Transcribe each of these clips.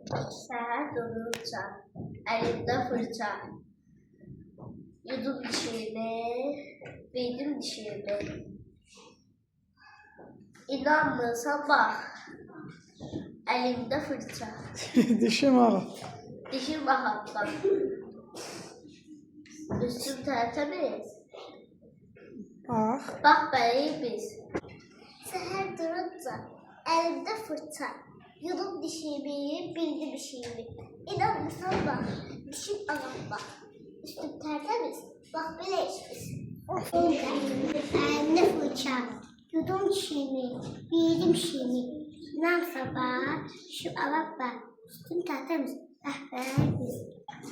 Səhər durunca, əlimdə fırça, yudum dişimi, bildim dişimi. İnanmırsan bax, əlimdə fırça. Dişim ağır. Dişim ağaptan. Üstüm tertemiz. Bax. Bax beləyi biz. Səhər durunca, əlimdə fırça, yudum dişimi, bildim işimi. İnanmırsan bax, dişim ağaptan. Üstüm tertemiz, bax beləyiz biz. Əlimdə fırça, yudum dişimi, bildim işimi. İnanmırsan bax, dişim ağaptan. Üstüm tertemiz, bax beləyiz biz.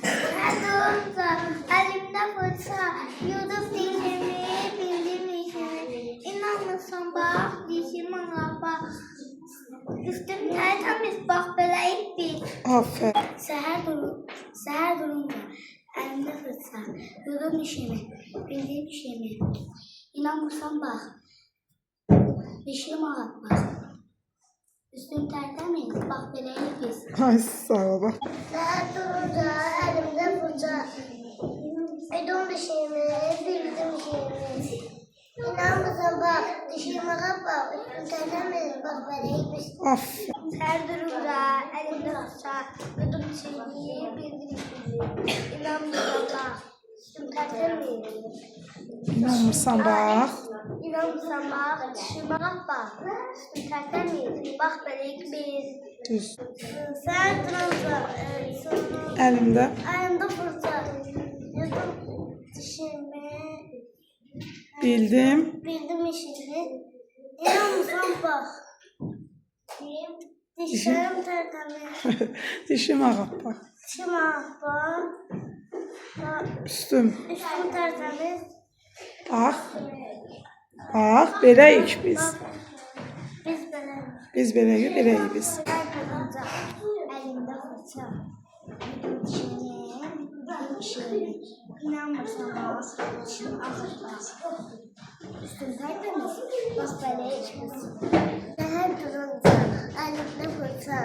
Səhər durunca, əlimdə fırça, yudum dişimi, bildim işimi. İnanmırsan bax, dişim ağaptan. Üstüm tertemiz, bax beləyiz biz. Aferin. Səhər durunca, əlimdə fırça, yudum dişimi, bildim işimi. İnanmırsan bax, dişim ağaptan. Üstüm tertemiz, bax beləyiz biz. Ay sağ ol. Bax. Səhər durunca, əlimdə fırça, yudum dişimi, bildim işimi. İnanmırsan bax, dişim ağaptan. Üstüm tertemiz, bax beləyiz biz. Aferin. Səhər durunca, əlimdə fırça, yudum dişimi, bildim işimi. İnanmırsan bax, üstüm tertemiz. İnanmırsan bax. İnanmırsan bax, dişim ağaptan. Üstüm tertemiz, bax beləyiz biz. Düz. Səhər durunca, Əlimdə. əlimdə fırça, yudum dişimi, Bildim. bildim işimi. İnanmırsan bax, dişlerim tertemiz, Dişim ağır. Bax. dişim ağaptan. Üstüm. Üstüm tertemiz. Bax. Bax. Beləyik biz. Biz belə. Biz beləyik biz. Səhər durunca, əlimdə fırça, yudum dişimi, bildim işimi. İnanmırsan bax, dişim ağaptan. Üstüm tertemiz, bax beləyiz biz. Səhər durunca, əlimdə fırça,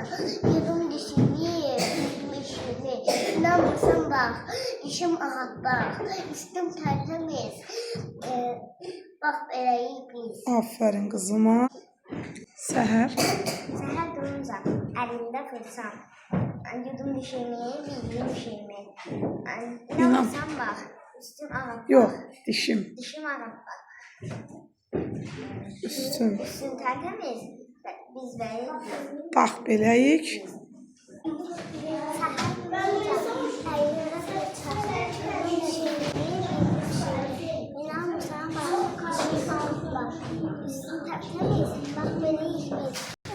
yudum dişimi, bildim işimi. İnanmırsan bax, dişim ağaptan. Üstüm tertemiz, bax beləyiz biz. Aferin qızıma. Səhər. Səhər durunca, əlimdə fırça, yudum dişimi, bildim işimi. İnanmırsan bax, üstüm ağaptan. Yox, dişim. Dişim ağaptan. Üstüm. Üstüm tertemiz, biz beləyiz. Bax beləyik.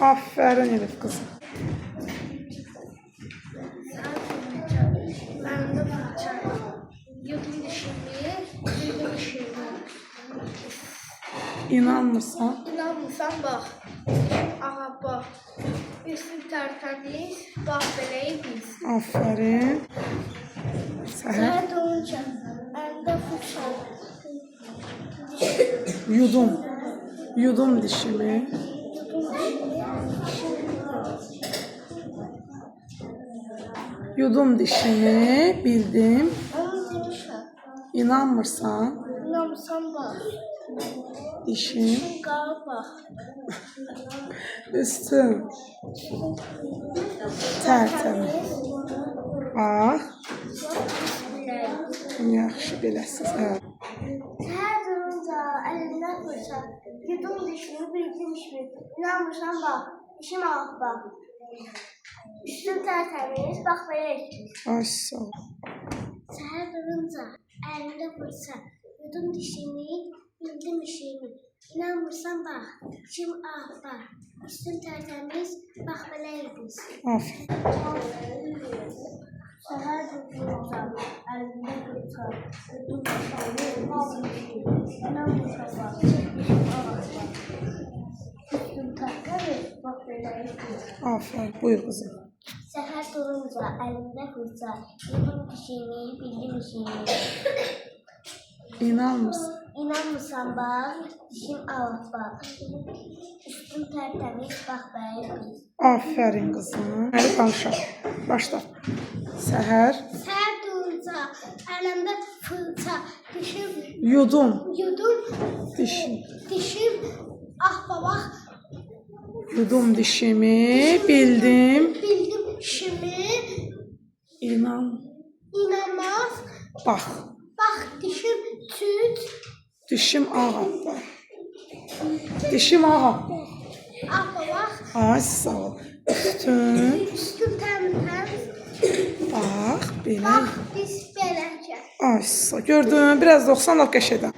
Aferin Elif kızım. İnanmırsan. İnanmırsan bax, ağaptan. Üstüm tərtəmiz, bax beləyiz biz. Aferin. Səhər. Səhər durunca, əlimdə fırça, Yudum. Yudum dişimi. Yudum dişimi. Bildim. Onu demişəm. İnanmırsan. İnanmırsan bax, Dişim. qara bax. Üstüm. Tertemiz. Bax. Yaxşı beləsiz. Hə. Səhər durunca, əlimdə fırça, yudum dişimi, bildim işimi. İnanmırsan bax, dişim ağaptan. Üstüm tərtəmiz, bax beləyiz biz. Ay sağ ol. Səhər durunca, əlimdə fırça, yudum dişimi, bildim işimi. İnanmırsan bax, dişim ağaptan. Üstüm tərtəmiz, bax beləyiz biz. Aferin. Səhər durunca, əlimdə fırça, yudum dişimi, bildim işimi. İnanmırsan bax, dişim ağaptan. Üstüm tərtəmiz, bax beləyiz biz. Aferin. Buyur kızım. Səhər durunca, əlimdə fırça, yudum dişimi, bildim işimi. İnanmırsan. İnanmırsan bax, dişim ağaptan. Üstüm tərtəmiz, bax beləyiz biz. Aferin kızım. Hadi konuşalım. Başla. Səhər Səhər durunca əlimdə fırça, dişim yudum. yudum, Dişim. babaq, Yudum dişimi. Bildim. bildim dişimi, inanmaz, Bax. bax dişim tüt, Dişim ağappaq. Dişim ağappaq. babaq, Ay sağ ol. üstüm təmiz, Bax belə. bax diş beləcə. Ay sağ ol. Gördün, biraz 90 dəqiqə şeydən.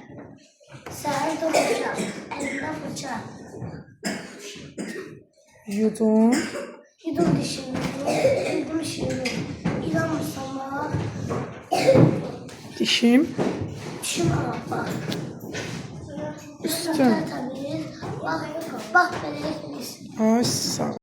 Səhər durunca əlimdə fırça, Yudum. yudum dişimi, bildim dişimi, inanmırsan bax, Dişim. dişim babaq. Üstüm. Təmiz, bax belə pis. Ay sağ ol.